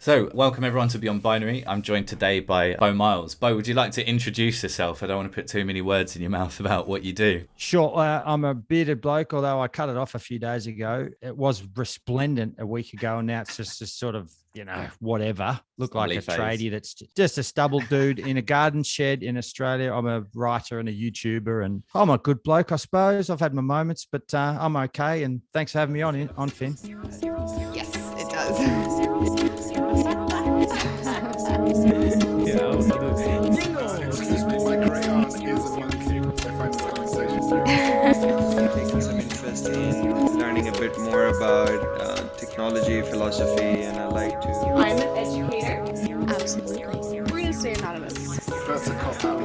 So, welcome everyone to Beyond Binary. I'm joined today by Beau Miles. Beau, would you like to introduce yourself? I don't want to put too many words in your mouth about what you do. Sure. I'm a bearded bloke, although I cut it off a few days ago. It was resplendent a week ago, and now it's just a sort of, whatever. Look like a tradie that's just a stubble dude in a garden shed in Australia. I'm a writer and a YouTuber, and I'm a good bloke, I suppose. I've had my moments, but I'm okay. And thanks for having me on Finn. Yes, it does. Excuse me, my crayon is a monkey. I find the conversation Taking some interest in learning a bit more about technology, philosophy, and I like to. I'm an educator. Absolutely. We're going to stay anonymous. That's a cop out.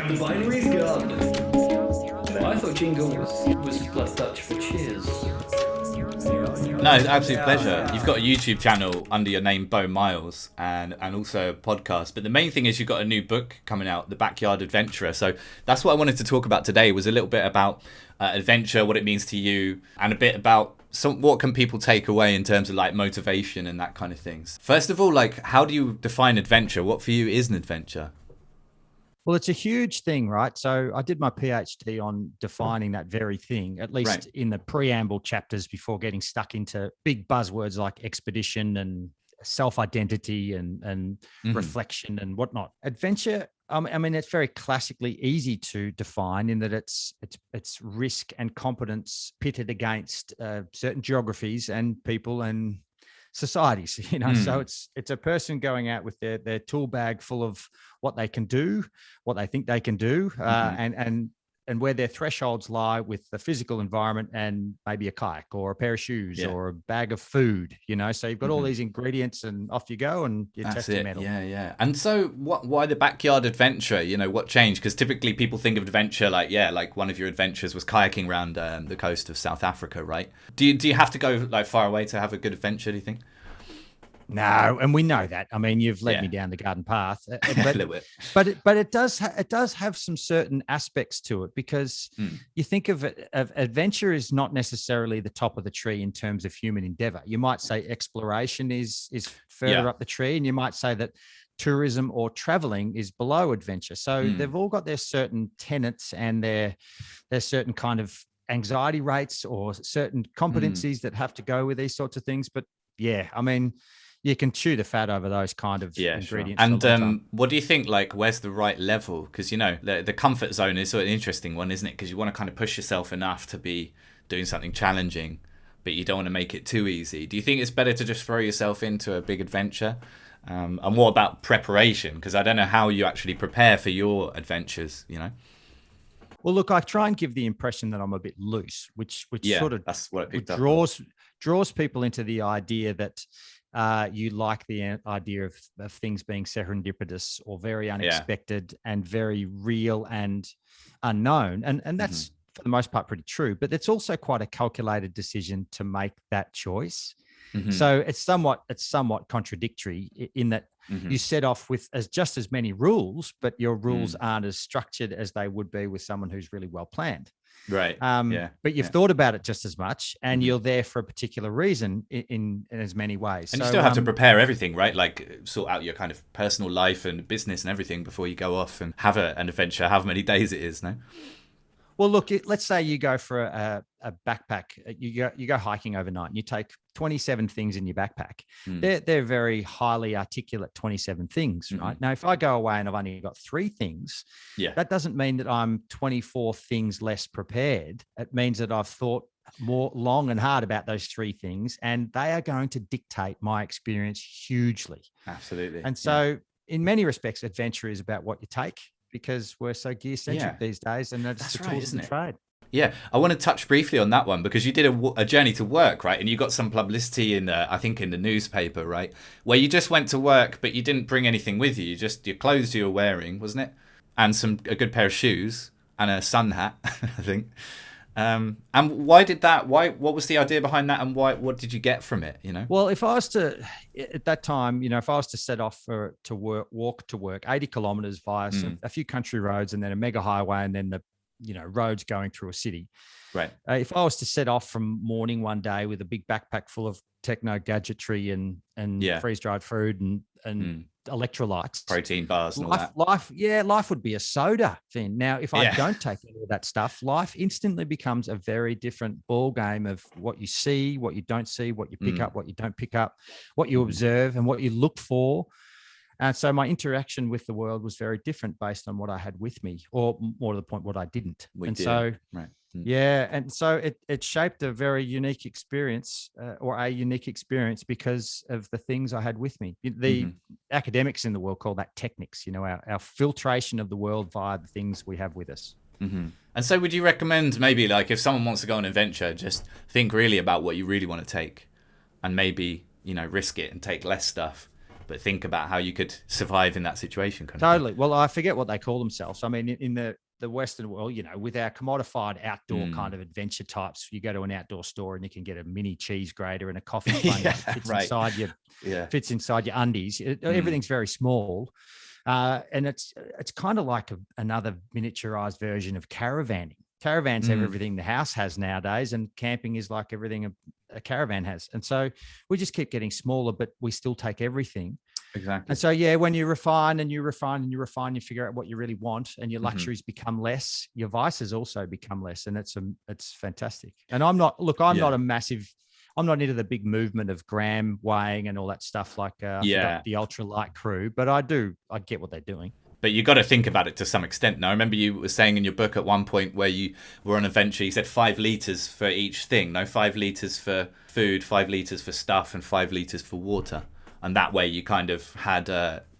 The binary's gone. I thought jingle was like Dutch for cheers. No, it's an absolute pleasure. You've got a YouTube channel under your name, Beau Miles, and also a podcast. But the main thing is you've got a new book coming out, The Backyard Adventurer. So that's what I wanted to talk about today, was a little bit about adventure, what it means to you, and a bit about what can people take away in terms of like motivation and that kind of things. First of all, like, how do you define adventure? What for you is an adventure? Well, it's a huge thing, right? So I did my PhD on defining that very thing, at least in the preamble chapters before getting stuck into big buzzwords like expedition and self-identity and reflection and whatnot. Adventure, I mean, it's very classically easy to define in that it's risk and competence pitted against certain geographies and people and societies, so it's a person going out with their tool bag full of what they can do, what they think they can do, and where their thresholds lie with the physical environment and maybe a kayak or a pair of shoes or a bag of food, so you've got all these ingredients and off you go and you test your mettle. And so why the backyard adventure? What changed? Because typically people think of adventure like one of your adventures was kayaking around the coast of South Africa, right? Do you have to go like far away to have a good adventure, do you think? No, and we know that. I mean, you've led me down the garden path, but it does have some certain aspects to it, because you think of adventure is not necessarily the top of the tree in terms of human endeavor. You might say exploration is further up the tree, and you might say that tourism or traveling is below adventure. So they've all got their certain tenets and their certain kind of anxiety rates or certain competencies that have to go with these sorts of things. But yeah, I mean, you can chew the fat over those kind of ingredients. Sure. And what do you think, like, where's the right level? Because, the comfort zone is sort of an interesting one, isn't it? Because you want to kind of push yourself enough to be doing something challenging, but you don't want to make it too easy. Do you think it's better to just throw yourself into a big adventure? And what about preparation? Because I don't know how you actually prepare for your adventures, Well, look, I try and give the impression that I'm a bit loose, which sort of that's what it draws people into the idea that you like the idea of things being serendipitous or very unexpected and very real and unknown. And that's for the most part pretty true, but it's also quite a calculated decision to make that choice. So it's somewhat contradictory in that you set off with just as many rules, but your rules aren't as structured as they would be with someone who's really well planned. Right. But you've thought about it just as much, and you're there for a particular reason in as many ways. And you still have to prepare everything, right? Like sort out your kind of personal life and business and everything before you go off and have an adventure, however many days it is, no? Well, look, let's say you go for a backpack. You go hiking overnight, and you take 27 things in your backpack. They're very highly articulate 27 things, right? Now, if I go away and I've only got 3 things, that doesn't mean that I'm 24 things less prepared. It means that I've thought more long and hard about those 3 things, and they are going to dictate my experience hugely. Absolutely. And so, in many respects, adventure is about what you take, because we're so gear-centric these days, and that's the tools of the trade. Yeah, I want to touch briefly on that one, because you did a journey to work, right? And you got some publicity in, I think, in the newspaper, right? Where you just went to work, but you didn't bring anything with you. Your clothes you were wearing, wasn't it? And a good pair of shoes and a sun hat, I think. And why did that? What was the idea behind that? And what did you get from it? Well, if I was to, at that time, if I was to set off walk to work, 80 kilometers via a few country roads and then a mega highway and then the roads going through a city. Right. If I was to set off from morning one day with a big backpack full of techno gadgetry and freeze dried food and electrolytes, protein bars, and all that. Life would be a soda, Finn. Now, if I don't take any of that stuff, life instantly becomes a very different ball game of what you see, what you don't see, what you pick up, what you don't pick up, what you observe, and what you look for. And so my interaction with the world was very different based on what I had with me, or more to the point, what I didn't. Yeah, and so it shaped a very unique experience, because of the things I had with me. The academics in the world call that techniques, our filtration of the world via the things we have with us. And so would you recommend maybe, like, if someone wants to go on an adventure, just think really about what you really want to take, and maybe, risk it and take less stuff, but think about how you could survive in that situation. Totally. Well, I forget what they call themselves. I mean, in the Western world, with our commodified outdoor kind of adventure types, you go to an outdoor store and you can get a mini cheese grater and a coffee sponge fits inside your undies. Everything's very small. And it's kind of like another miniaturized version of caravanning. Caravans have everything the house has nowadays, and camping is like everything a caravan has. And so we just keep getting smaller, but we still take everything. Exactly. And so, when you refine and you refine and you refine, you figure out what you really want, and your luxuries become less, your vices also become less. And it's fantastic. And I'm not into the big movement of gram weighing and all that stuff, like the ultra light crew, but I get what they're doing. But you got to think about it to some extent. Now, I remember you were saying in your book at one point where you were on an adventure, you said 5 liters for each thing. No, 5 liters for food, 5 liters for stuff, and 5 liters for water. And that way you kind of had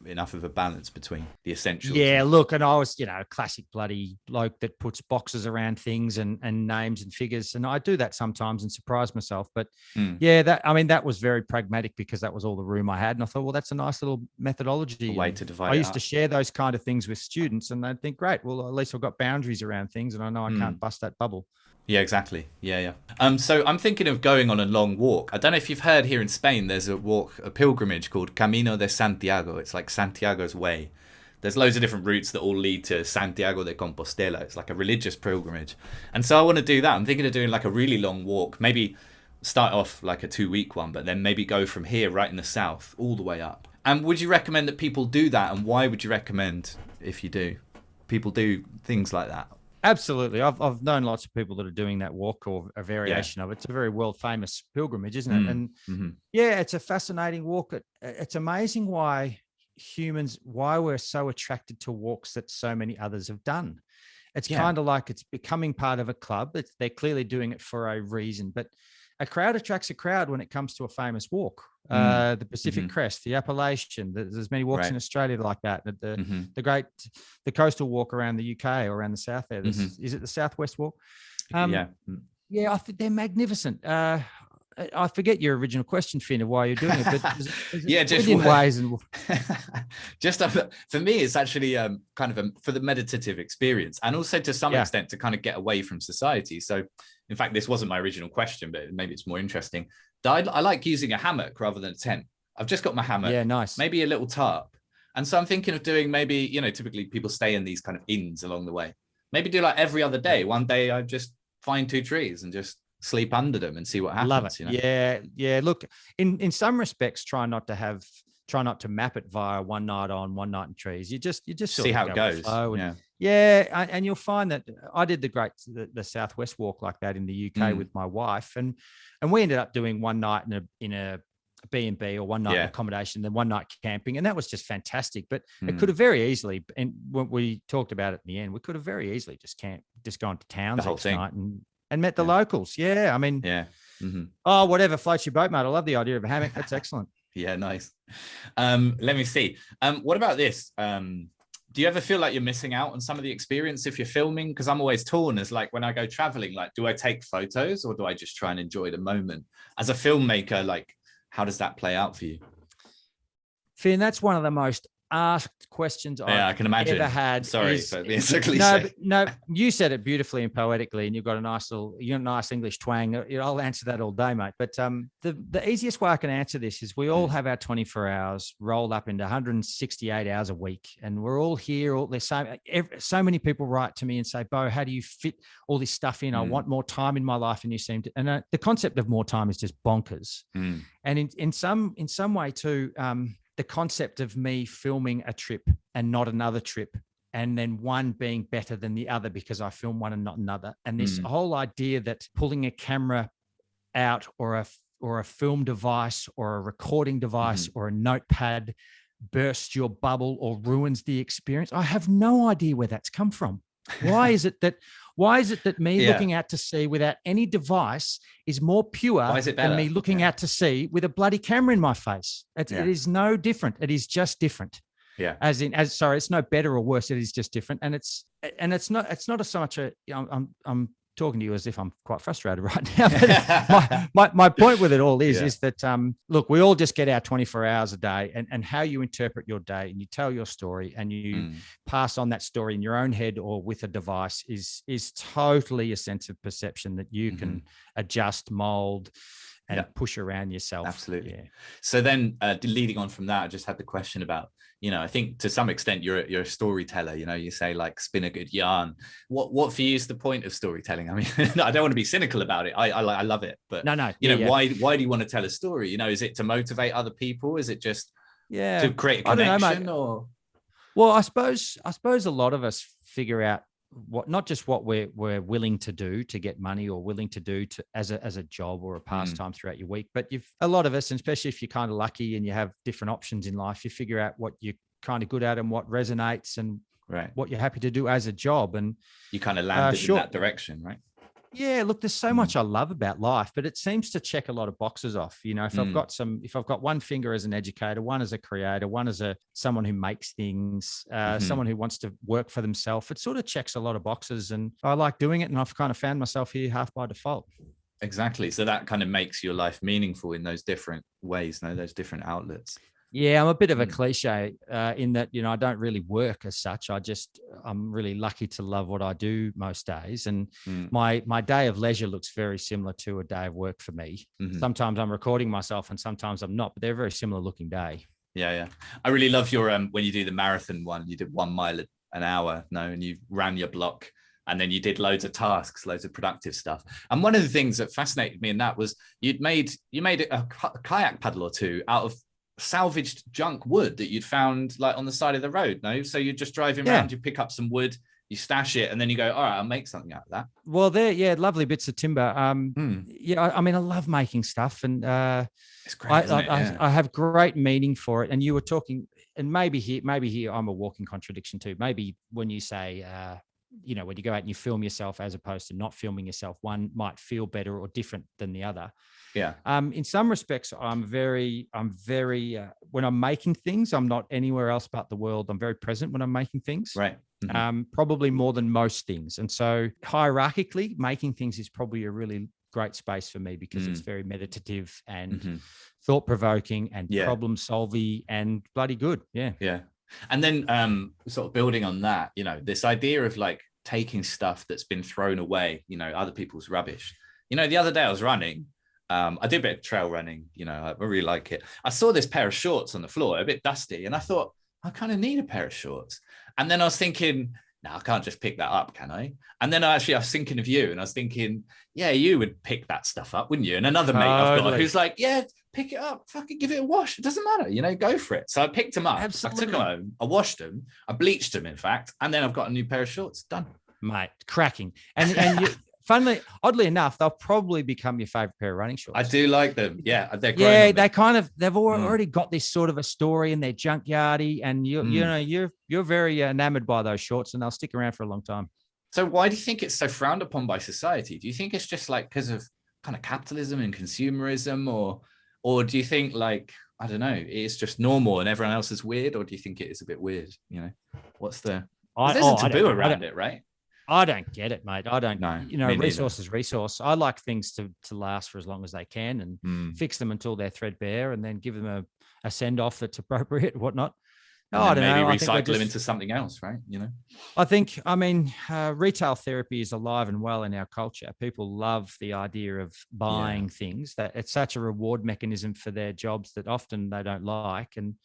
enough of a balance between the essentials. Yeah, look, and I was, a classic bloody bloke that puts boxes around things and names and figures. And I do that sometimes and surprise myself. But that was very pragmatic, because that was all the room I had. And I thought, well, that's a nice little methodology. A way to divide. I used to share those kind of things with students, and they'd think, great, well, at least I've got boundaries around things, and I know I can't bust that bubble. Yeah, exactly. Yeah. So I'm thinking of going on a long walk. I don't know if you've heard, here in Spain, there's a pilgrimage called Camino de Santiago. It's like Santiago's way. There's loads of different routes that all lead to Santiago de Compostela. It's like a religious pilgrimage. And so I want to do that. I'm thinking of doing like a really long walk, maybe start off like a 2-week one, but then maybe go from here right in the south all the way up. And would you recommend that people do that? And why would you recommend, if you do, people do things like that? Absolutely. I've known lots of people that are doing that walk, or a variation of it. It's a very world famous pilgrimage, isn't it? And it's a fascinating walk. It's amazing why we're so attracted to walks that so many others have done. It's kind of like it's becoming part of a club. They're clearly doing it for a reason, but a crowd attracts a crowd when it comes to a famous walk. The Pacific Crest, the Appalachian. There's many walks in Australia like that. The coastal walk around the UK or around the south there. Is it the Southwest Walk? I think they're magnificent. I forget your original question, Finn, of why you're doing it, but just ways and just for me, it's actually kind of for the meditative experience, and also to some extent to kind of get away from society. So, in fact, this wasn't my original question, but maybe it's more interesting. I like using a hammock rather than a tent. I've just got my hammock. Yeah, nice. Maybe a little tarp, and so I'm thinking of doing maybe, typically people stay in these kind of inns along the way. Maybe do like every other day. One day I just find 2 trees and just sleep under them and see what happens. Love it. Yeah. Look, in some respects, try not to map it via one night on, one night in trees. You just see how it goes. And you'll find that I did the Southwest Walk like that in the UK with my wife, and we ended up doing one night in a B&B, or one night in accommodation, then one night camping, and that was just fantastic. But it could have very easily, and when we talked about it in the end, we could have very easily just gone to towns each night and met the locals. Yeah, I mean, whatever floats your boat, mate. I love the idea of a hammock. That's excellent. Yeah, nice. Let me see. What about this? Do you ever feel like you're missing out on some of the experience if you're filming? Because I'm always torn, as like when I go traveling, like, do I take photos or do I just try and enjoy the moment? As a filmmaker, like, how does that play out for you? Finn, that's one of the most asked questions Yeah, I I've can imagine. ever had. Sorry is, for being so no, cliche. but, no, you said it beautifully and poetically, and you've got a nice English twang. I'll answer that all day, mate. But the easiest way I can answer this is we all have our 24 hours rolled up into 168 hours a week, and we're all here. There's so many people write to me and say, Beau, how do you fit all this stuff in? I want more time in my life, and you seem to. And the concept of more time is just bonkers. And in some way too. The concept of me filming a trip and not another trip, and then one being better than the other because I film one and not another. And this whole idea that pulling a camera out or a film device or a recording device or a notepad bursts your bubble or ruins the experience. I have no idea where that's come from. Why is it that me looking out to sea without any device is more pure than me looking out to sea with a bloody camera in my face? It is no different. It is just different. Yeah. It's no better or worse. It is just different. And it's not so much I'm talking to you as if I'm quite frustrated right now. But my point with it all is that, look, we all just get our 24 hours a day, and how you interpret your day and you tell your story and you pass on that story in your own head or with a device is totally a sense of perception that you can adjust, mold, and push around yourself. Absolutely. Yeah. So then leading on from that, I just had the question about, I think to some extent you're a storyteller, you say like spin a good yarn. What for you is the point of storytelling? I mean, I don't want to be cynical about it. I love it, but no. Why do you want to tell a story? Is it to motivate other people? Is it just to create a connection? Well, I suppose a lot of us figure out not just what we're willing to do to get money or willing to do as a job or a pastime throughout your week, but a lot of us, and especially if you're kind of lucky and you have different options in life, you figure out what you're kind of good at and what resonates and what you're happy to do as a job, and you kind of landed in that direction, right? Yeah, look, there's so much I love about life, but it seems to check a lot of boxes off. If I've got one finger as an educator, one as a creator, one as someone who makes things, someone who wants to work for themselves, it sort of checks a lot of boxes, and I like doing it. And I've kind of found myself here half by default. Exactly. So that kind of makes your life meaningful in those different ways, those different outlets. Yeah, I'm a bit of a cliche in that, I don't really work as such. I'm really lucky to love what I do most days. And my day of leisure looks very similar to a day of work for me. Sometimes I'm recording myself and sometimes I'm not, but they're a very similar looking day. Yeah. I really love your, when you do the marathon one, you did 1 mile an hour, and you ran your block. And then you did loads of tasks, loads of productive stuff. And one of the things that fascinated me in that was you made a kayak paddle or two out of salvaged junk wood that you'd found like on the side of the road. So you're just driving around, you pick up some wood, you stash it, and then you go, all right, I'll make something out of that. Well, lovely bits of timber. I love making stuff, and it's great, I have great meaning for it. And you were talking, and maybe here I'm a walking contradiction too. Maybe when you say when you go out and you film yourself as opposed to not filming yourself, one might feel better or different than the other. Yeah. In some respects, I'm very when I'm making things, I'm not anywhere else but the world. I'm very present when I'm making things. Right. Probably more than most things. And so hierarchically, making things is probably a really great space for me because it's very meditative and thought-provoking and problem-solving and bloody good. Yeah. Yeah. And then sort of building on that, this idea of like taking stuff that's been thrown away, other people's rubbish. The other day I was running. I did a bit of trail running, I really like it. I saw this pair of shorts on the floor, a bit dusty, and I thought, I kind of need a pair of shorts. And then I was thinking, no, I can't just pick that up, can I? And then I was thinking of you, and I was thinking, yeah, you would pick that stuff up, wouldn't you? And another mate I've got who's like, yeah, pick it up, fucking give it a wash. It doesn't matter, go for it. So I picked them up. Absolutely. I took them home, I washed them, I bleached them, in fact, and then I've got a new pair of shorts. Done. Mate, cracking. And you, oddly enough, they'll probably become your favorite pair of running shorts. I do like them. Yeah, they're great. Yeah, they've already got this sort of a story, and they're junkyardy, and you're very enamored by those shorts, and they'll stick around for a long time. So why do you think it's so frowned upon by society? Do you think it's just like because of kind of capitalism and consumerism, or do you think like, I don't know, it's just normal and everyone else is weird, or do you think it is a bit weird? What's there's a taboo around it, right? I don't get it, mate. I don't know. Resource is resource. I like things to last for as long as they can and fix them until they're threadbare, and then give them a send off that's appropriate and whatnot. And I then don't maybe know. I think recycle them into something else, right? You know? I mean, retail therapy is alive and well in our culture. People love the idea of buying things. That it's such a reward mechanism for their jobs that often they don't like. And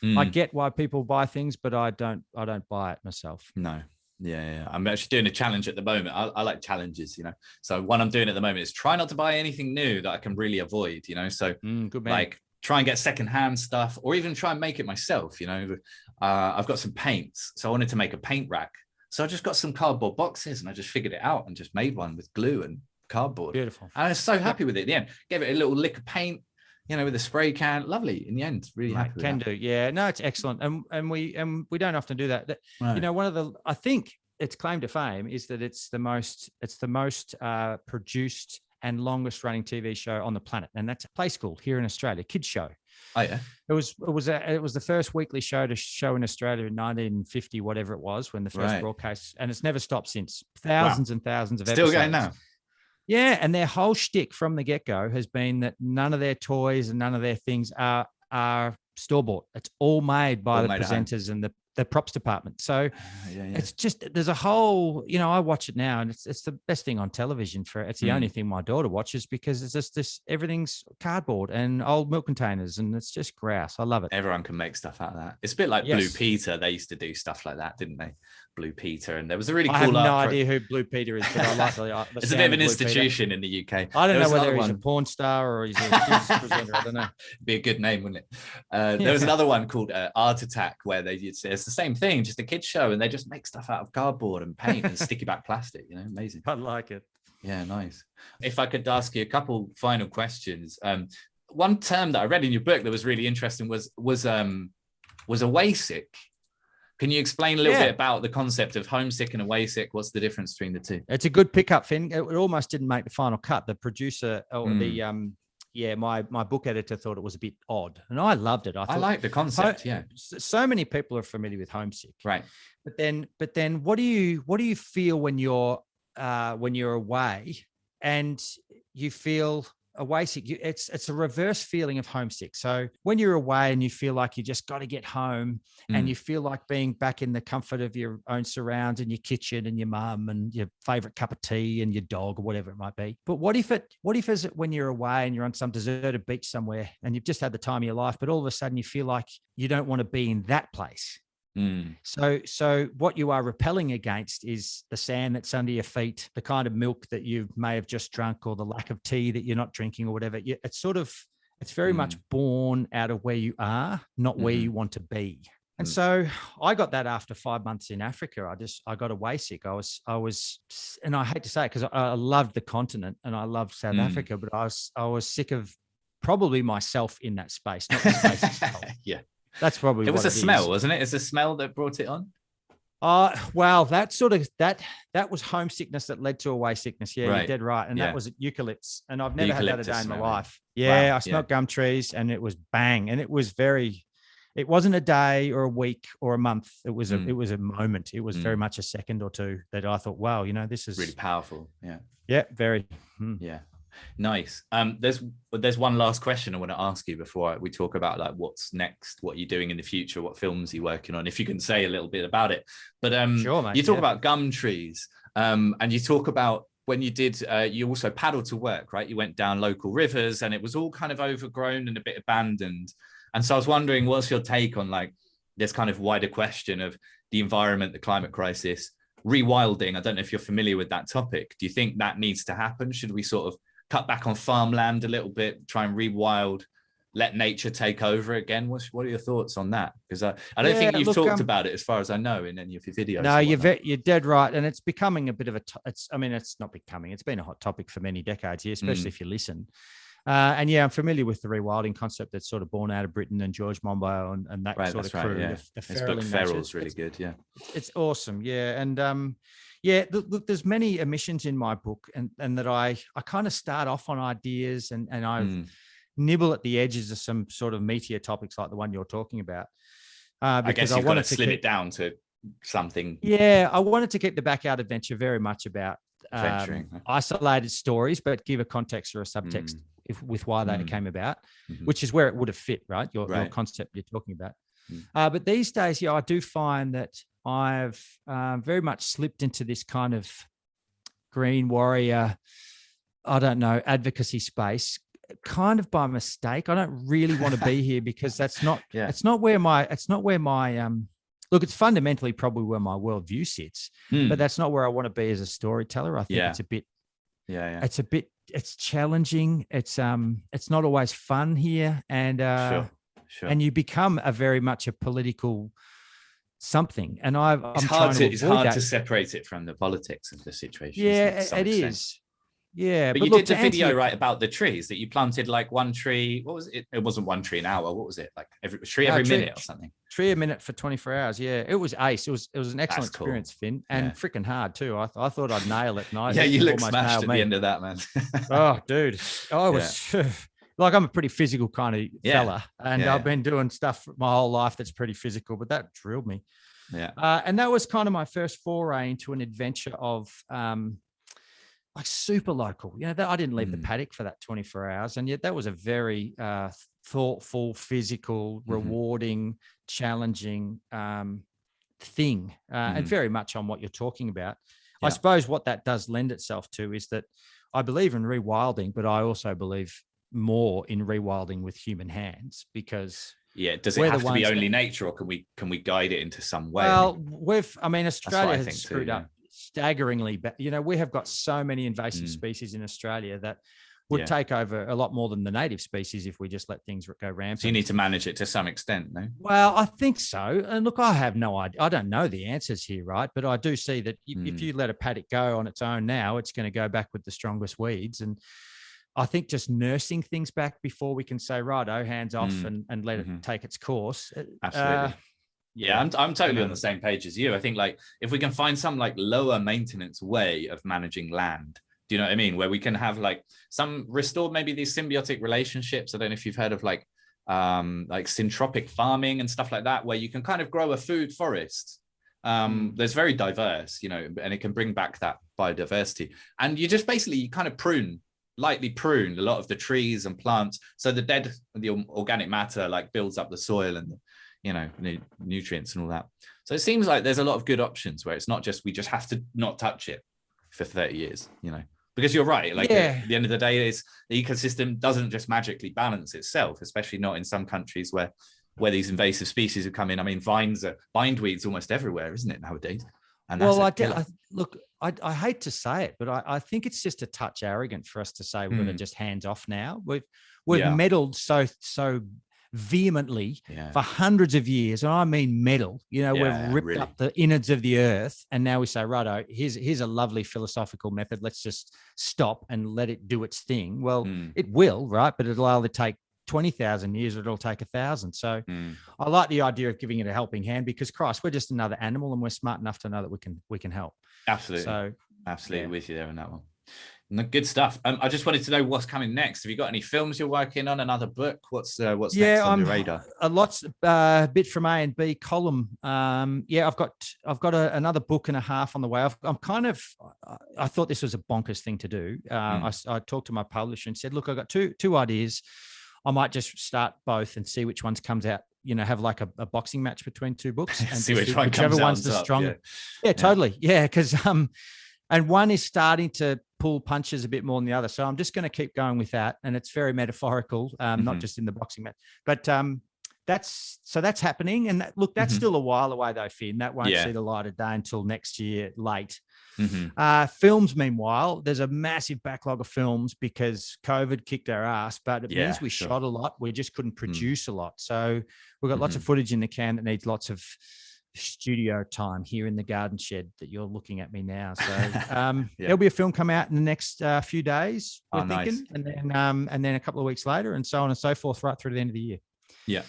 I get why people buy things, but I don't buy it myself. No. Yeah. I'm actually doing a challenge at the moment. I like challenges, you know. So what I'm doing at the moment is try not to buy anything new that I can really avoid, you know. So good man. like try and get secondhand stuff, or even try and make it myself, you know. I've got some paints, so I wanted to make a paint rack. So I just got some cardboard boxes and I just figured it out and just made one with glue and cardboard. Beautiful. And I was so happy with it at the end. Gave it a little lick of paint, you know, with a spray can. Lovely in the end. Really happy with can that. do. Yeah. No, it's excellent. And we don't often do that. Right. You know, I think its claim to fame is that it's the most produced and longest running TV show on the planet. And that's Play School here in Australia, kids show. Oh yeah. It was the first weekly show to show in Australia in 1950, whatever it was, when the first broadcast, and it's never stopped since. Thousands and thousands of episodes. Still going now. Yeah, and their whole shtick from the get-go has been that none of their toys and none of their things are store-bought. It's all made by the presenters and the props department. So it's just, there's a whole, you know, I watch it now and it's the best thing on television it's the only thing my daughter watches, because it's just this, everything's cardboard and old milk containers and it's just grouse. I love it. Everyone can make stuff out of that. It's a bit like Blue Peter. They used to do stuff like that, didn't they? Blue Peter. And there was a really cool I have no idea who Blue Peter is, but I like the it's a bit of an institution in the UK. I don't know whether he's a porn star or he's a news presenter. I don't know. It'd be a good name, wouldn't it? There was another one called Art Attack, where it's the same thing, just a kids show, and they just make stuff out of cardboard and paint and sticky back plastic. You know, amazing. I like it. Yeah, nice. If I could ask you a couple final questions. One term that I read in your book that was really interesting was away sick. Can you explain a little bit about the concept of homesick and away sick? What's the difference between the two? It's a good pickup, Finn. It almost didn't make the final cut. The producer or my book editor thought it was a bit odd, and I loved it. I like the concept. So many people are familiar with homesick, right? But then, what do you feel when you're away and you feel away sick? It's a reverse feeling of homesick. So when you're away and you feel like you just got to get home and you feel like being back in the comfort of your own surrounds and your kitchen and your mum and your favorite cup of tea and your dog or whatever it might be. But what if is it when you're away and you're on some deserted beach somewhere and you've just had the time of your life, but all of a sudden you feel like you don't want to be in that place? So what you are repelling against is the sand that's under your feet, the kind of milk that you may have just drunk, or the lack of tea that you're not drinking or whatever. It's very much born out of where you are, not where you want to be. And so I got that after 5 months in Africa. I got away sick. I was, and I hate to say it because I loved the continent and I loved South Africa, but I was sick of probably myself in that space, not the space itself. Yeah. That's probably it was what a smell, wasn't it? It's a smell that brought it on. Well, that was homesickness that led to away sickness. Yeah, you're dead right. And that was eucalypts. And I've never had that a day in my life. Yeah, wow. I smelled gum trees and it was bang. And it wasn't a day or a week or a month. It was a moment. It was very much a second or two that I thought, wow, this is really powerful. Yeah. Yeah, very. Yeah. Nice. There's one last question I want to ask you before we talk about like what's next, what you're doing in the future, what films you're working on, if you can say a little bit about it. But sure, mate, you talk about gum trees, and you talk about when you did you also paddled to work, right? You went down local rivers and it was all kind of overgrown and a bit abandoned. And so I was wondering, what's your take on like this kind of wider question of the environment, the climate crisis, rewilding? I don't know if you're familiar with that topic. Do you think that needs to happen? Should we sort of cut back on farmland a little bit, try and rewild, let nature take over again? What are your thoughts on that? Because I don't think you've talked about it as far as I know in any of your videos. No, you're dead right. And it's becoming a bit of it's not becoming, it's been a hot topic for many decades here, especially if you listen. And I'm familiar with the rewilding concept that's sort of born out of Britain and George Monbiot and that sort of crew. Right, yeah. His book Feral's really good. Yeah. It's awesome. Yeah. And look, there's many omissions in my book and that I kind of start off on ideas and I nibble at the edges of some sort of meatier topics like the one you're talking about. I guess you've got to slim it down to something. Yeah. I wanted to keep the backyard adventure very much about adventuring, isolated stories, but give a context or a subtext with why they came about, which is where it would have fit, right? Your concept you're talking about. But these days, I do find that I've very much slipped into this kind of green warrior, I don't know, advocacy space, kind of by mistake. I don't really want to be here because that's not, it's not where my, look, it's fundamentally probably where my worldview sits, but that's not where I want to be as a storyteller. I think it's a bit, it's challenging. It's not always fun here. And, and you become a very much a political something. And it's hard to separate it from the politics of the situation. Yeah, it is. Yeah, but you did the video right about the trees that you planted, like one tree. What was it? It wasn't one tree an hour. What was it? Like every minute or something. Tree a minute for 24 hours. Yeah, it was ace. It was an excellent experience, Finn, and freaking hard too. I thought I'd nail it. And you look smashed at the end of that, man. Oh, dude, I was like, I'm a pretty physical kind of fella, and I've been doing stuff my whole life that's pretty physical, but that drilled me. Yeah, and that was kind of my first foray into an adventure of like super local. I didn't leave the paddock for that 24 hours. And yet that was a very thoughtful, physical, rewarding, challenging thing, and very much on what you're talking about. I suppose what that does lend itself to is that I believe in rewilding, but I also believe more in rewilding with human hands, because does it have to be only nature, or can we guide it into some way? Well, Australia has screwed up staggeringly, but we have got so many invasive species in Australia that would take over a lot more than the native species if we just let things go rampant. So you need to manage it to some extent, no? Well, I think so. And look, I have no idea. I don't know the answers here, right? But I do see that if you let a paddock go on its own now, it's going to go back with the strongest weeds. And I think just nursing things back before we can say, righto, hands off and let it take its course. Absolutely. I'm totally on the same page as you. I think, like, if we can find some like lower maintenance way of managing land, do you know what I mean? Where we can have like some restore maybe these symbiotic relationships. I don't know if you've heard of like syntropic farming and stuff like that, where you can kind of grow a food forest. There's very diverse, and it can bring back that biodiversity. And you just basically kind of lightly prune a lot of the trees and plants, so the organic matter like builds up the soil and nutrients and all that. So it seems like there's a lot of good options where it's not just we just have to not touch it for 30 years, because you're right. Like at the end of the day, the ecosystem doesn't just magically balance itself, especially not in some countries where these invasive species have come in. I mean, bindweeds almost everywhere, isn't it, nowadays? And that's I hate to say it, but I think it's just a touch arrogant for us to say we're going to just hands off now. We've meddled so vehemently for hundreds of years, and I mean meddle. We've ripped up the innards of the earth, and now we say, righto, here's a lovely philosophical method. Let's just stop and let it do its thing. Well, it will, right? But it'll either take 20,000 years or it'll take 1,000. So I like the idea of giving it a helping hand, because Christ, we're just another animal, and we're smart enough to know that we can help. Absolutely. So absolutely with you there on that one. Good stuff. I just wanted to know what's coming next. Have you got any films you're working on? Another book? What's next on your radar? A bit from A and B column. I've got another book and a half on the way. I thought this was a bonkers thing to do. I talked to my publisher and said, look, I've got two ideas. I might just start both and see which ones comes out. Have like a boxing match between two books and see whichever one's the stronger. Yeah, totally. Yeah, because and one is starting to pull punches a bit more than the other. So I'm just going to keep going with that. And it's very metaphorical, not just in the boxing match. But that's happening. And that's still a while away though, Finn. That won't see the light of day until next year late. Films, meanwhile, there's a massive backlog of films because COVID kicked our ass, but it means we shot a lot. We just couldn't produce a lot. So we've got lots of footage in the can that needs lots of studio time here in the garden shed that you're looking at me now. So there'll be a film come out in the next few days, we're thinking, and then a couple of weeks later, and so on and so forth, right through to the end of the year. Yeah.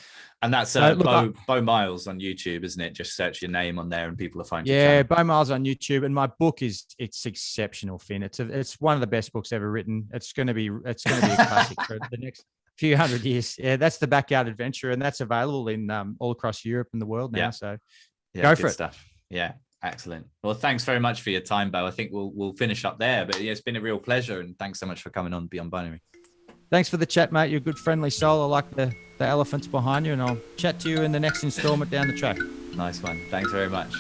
And that's Beau Miles on YouTube, isn't it? Just search your name on there and people will find you. Yeah, Beau Miles on YouTube. And my book it's exceptional, Finn. It's one of the best books ever written. It's going to be a classic for the next few hundred years. Yeah, that's The Backyard Adventure, and that's available in all across Europe and the world now. So go for it. Stuff. Yeah, excellent. Well, thanks very much for your time, Beau. I think we'll finish up there. But it's been a real pleasure, and thanks so much for coming on Beyond Binary. Thanks for the chat, mate. You're a good, friendly soul. I like the elephants behind you, and I'll chat to you in the next installment down the track. Nice one. Thanks very much.